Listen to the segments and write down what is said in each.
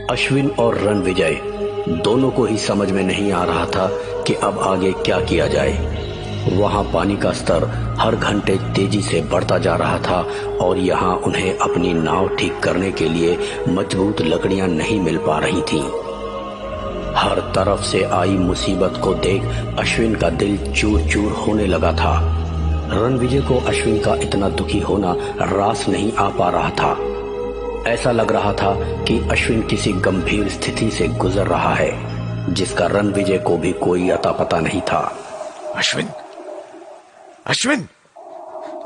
अश्विन और रणविजय दोनों को ही समझ में नहीं आ रहा था कि अब आगे क्या किया जाए। वहां पानी का स्तर हर घंटे तेजी से बढ़ता जा रहा था और यहां उन्हें अपनी नाव ठीक करने के लिए मजबूत लकड़ियां नहीं मिल पा रही थीं। हर तरफ से आई मुसीबत को देख अश्विन का दिल चूर चूर होने लगा था। रणविजय को अश्विन का इतना दुखी होना रास नहीं आ पा रहा था। ऐसा लग रहा था कि अश्विन किसी गंभीर स्थिति से गुजर रहा है जिसका रणविजय को भी कोई अता पता नहीं था। अश्विन, अश्विन,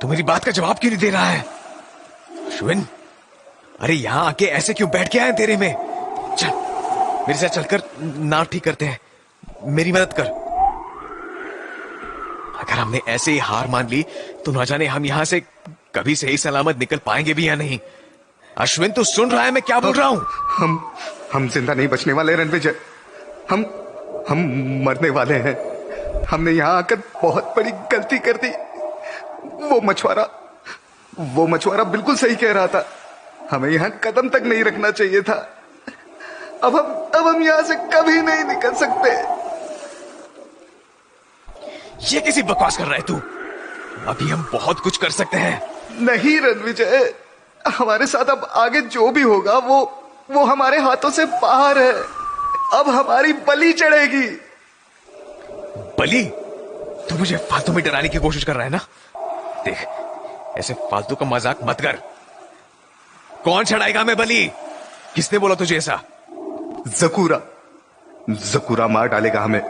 तू मेरी बात का जवाब क्यों नहीं दे रहा है? अश्विन, अरे यहां आके ऐसे क्यों बैठ के आए तेरे में? चल मेरे साथ चलकर नाव ठीक करते हैं, मेरी मदद कर। अगर हमने ऐसे ही हार मान ली तो न जाने हम यहां से कभी सही सलामत निकल पाएंगे भी या नहीं। अश्विन, तू सुन रहा है मैं क्या बोल रहा हूं? हम जिंदा नहीं बचने वाले रणविजय। हम मरने वाले हैं। हमने यहां आकर बहुत बड़ी गलती कर दी। वो मछुआरा बिल्कुल सही कह रहा था। हमें यहां कदम तक नहीं रखना चाहिए था। अब हम यहां से कभी नहीं निकल सकते। ये कैसी बकवास कर रहा है तू? अभी हम बहुत कुछ कर सकते हैं। नहीं रणविजय, हमारे साथ अब आगे जो भी होगा वो हमारे हाथों से बाहर है। अब हमारी बलि चढ़ेगी। बलि? तू मुझे फालतू में डराने की कोशिश कर रहा है ना? देख, ऐसे फालतू का मजाक मत कर। कौन चढ़ाएगा मैं बलि? किसने बोला तुझे ऐसा? जकूरा मार डालेगा हमें।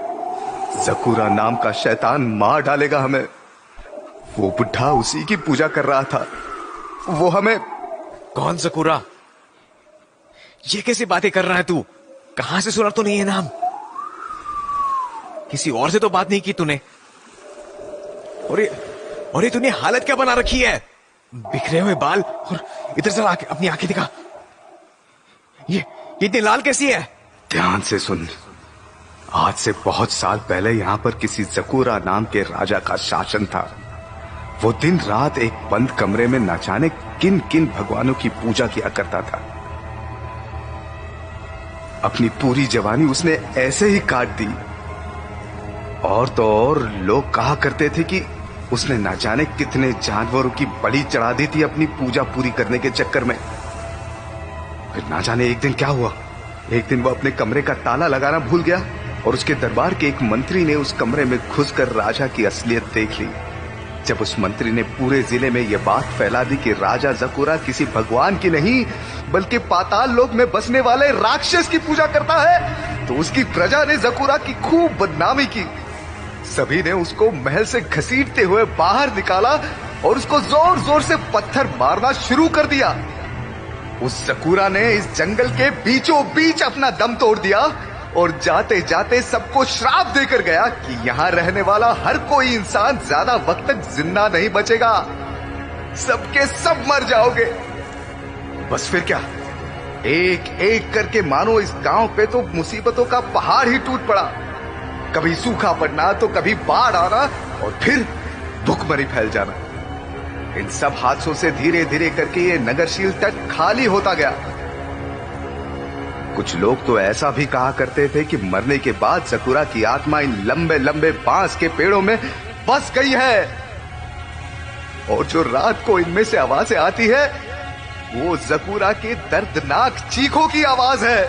जकूरा नाम का शैतान मार डालेगा हमें। वो बुढ़ा उसी की पूजा कर रहा था। वो हमें। कौन जकूरा? ये कैसी बातें कर रहा है तू? कहां से सुना तूने ये नाम? किसी और से तो बात नहीं की तूने। और ये तूने हालत क्या बना रखी है? बिखरे हुए बाल और इधर से अपनी आंखें दिखा। ये इतनी लाल कैसी है? ध्यान से सुन। आज से बहुत साल पहले यहां पर किसी जकूरा नाम के राजा का शासन था। वो दिन रात एक बंद कमरे में न जाने किन किन भगवानों की पूजा किया करता था। अपनी पूरी जवानी उसने ऐसे ही काट दी। और तो और लोग कहा करते थे कि उसने न जाने कितने जानवरों की बलि चढ़ा दी थी अपनी पूजा पूरी करने के चक्कर में। फिर ना जाने एक दिन क्या हुआ। एक दिन वो अपने कमरे का ताला लगाना भूल गया और उसके दरबार के एक मंत्री ने उस कमरे में घुसकर राजा की असलियत देख ली। जब उस मंत्री ने पूरे जिले में यह बात फैला दी कि राजा जकूरा किसी भगवान की नहीं बल्कि पाताल लोक में बसने वाले राक्षस की पूजा करता है, तो उसकी प्रजा ने जकूरा की खूब बदनामी की। सभी ने उसको महल से घसीटते हुए बाहर निकाला और उसको जोर जोर से पत्थर मारना शुरू कर दिया। उस जकूरा ने इस जंगल के बीचों बीच अपना दम तोड़ दिया और जाते जाते सबको श्राप देकर गया कि यहां रहने वाला हर कोई इंसान ज्यादा वक्त तक जिंदा नहीं बचेगा। सबके सब मर जाओगे। बस फिर क्या, एक एक करके मानो इस गांव पे तो मुसीबतों का पहाड़ ही टूट पड़ा। कभी सूखा पड़ना तो कभी बाढ़ आना और फिर भूखमरी फैल जाना। इन सब हादसों से धीरे धीरे करके ये नगरशील तट खाली होता गया। कुछ लोग तो ऐसा भी कहा करते थे कि मरने के बाद जकूरा की आत्मा इन लंबे लंबे बांस के पेड़ों में बस गई है और जो रात को इनमें से आवाजें आती है वो जकूरा के दर्दनाक चीखों की आवाज है।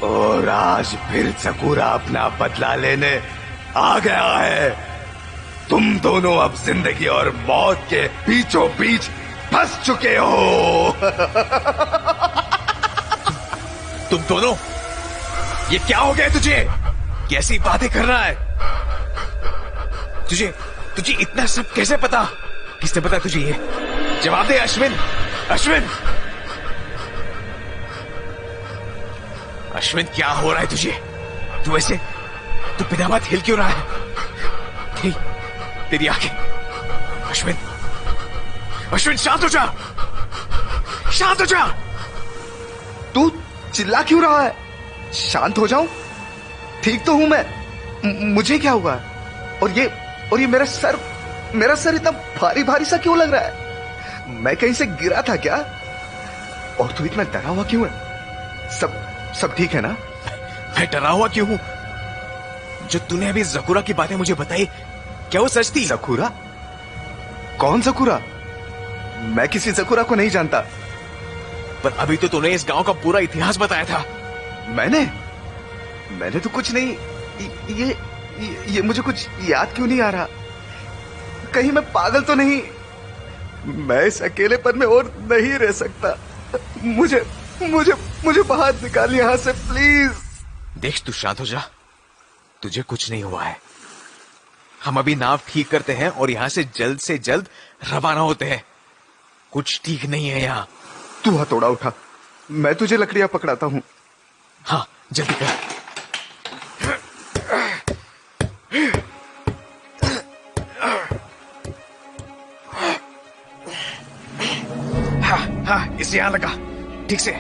और आज फिर जकूरा अपना बदला लेने आ गया है। तुम दोनों अब जिंदगी और मौत के बीचों बीच फंस चुके हो। तुम दोनों, ये क्या हो गया तुझे? कैसी बातें कर रहा है? तुझे इतना सब कैसे पता? किसने पता तुझे ये? जवाब दे अश्विन। अश्विन, क्या हो रहा है तुझे? तू बिना बात हिल क्यों रहा है? तेरी आंखें। अश्विन, शांत हो जा। तू चिल्ला क्यों रहा है? शांत हो जाऊं? ठीक तो हूं मैं। मुझे क्या हुआ? और ये मेरा सर मेरा सर इतना भारी भारी सा क्यों लग रहा है? मैं कहीं से गिरा था क्या? और तू इतना डरा हुआ क्यों है? सब ठीक है ना? मैं डरा हुआ क्यों हूं? जो तूने अभी जकूरा की बातें मुझे बताई, क्या वो सच थी? जकूरा? कौन जकूरा? मैं किसी जकूरा को नहीं जानता। पर अभी तो तूने इस गांव का पूरा इतिहास बताया था। मैंने तो कुछ नहीं। ये मुझे कुछ याद क्यों नहीं आ रहा? कहीं मैं पागल तो नहीं? मैं इस अकेलेपन में और नहीं रह सकता। मुझे मुझे मुझे बाहर निकाल यहां से, प्लीज। देख, तू शांत हो जा। तुझे कुछ नहीं हुआ है। हम अभी नाव ठीक करते हैं और यहां से जल्द रवाना होते हैं। कुछ ठीक नहीं है यहाँ। तू हथौड़ा उठा, मैं तुझे लकड़ियां पकड़ाता हूं। हाँ, जल्दी कर। हाँ, इसे यहां लगा, ठीक से।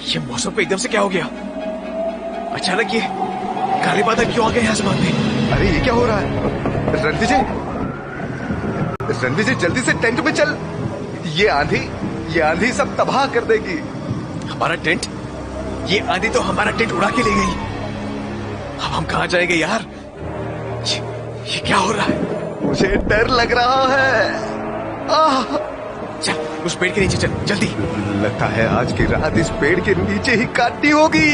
ये मौसम पे एकदम से क्या हो गया? अचानक ये काले बादल क्यों आ गए आसमान में? अरे ये क्या हो रहा है? रणविजय जल्दी से टेंट में चल। ये आंधी सब तबाह कर देगी। हमारा टेंट? ये आंधी तो हमारा टेंट उड़ा के ले गई। अब हम कहां जाएंगे यार? ये क्या हो रहा है? मुझे डर लग रहा है। चल, उस पेड़ के नीचे चल, जल्दी। लगता है आज की रात इस पेड़ के नीचे ही काटनी होगी।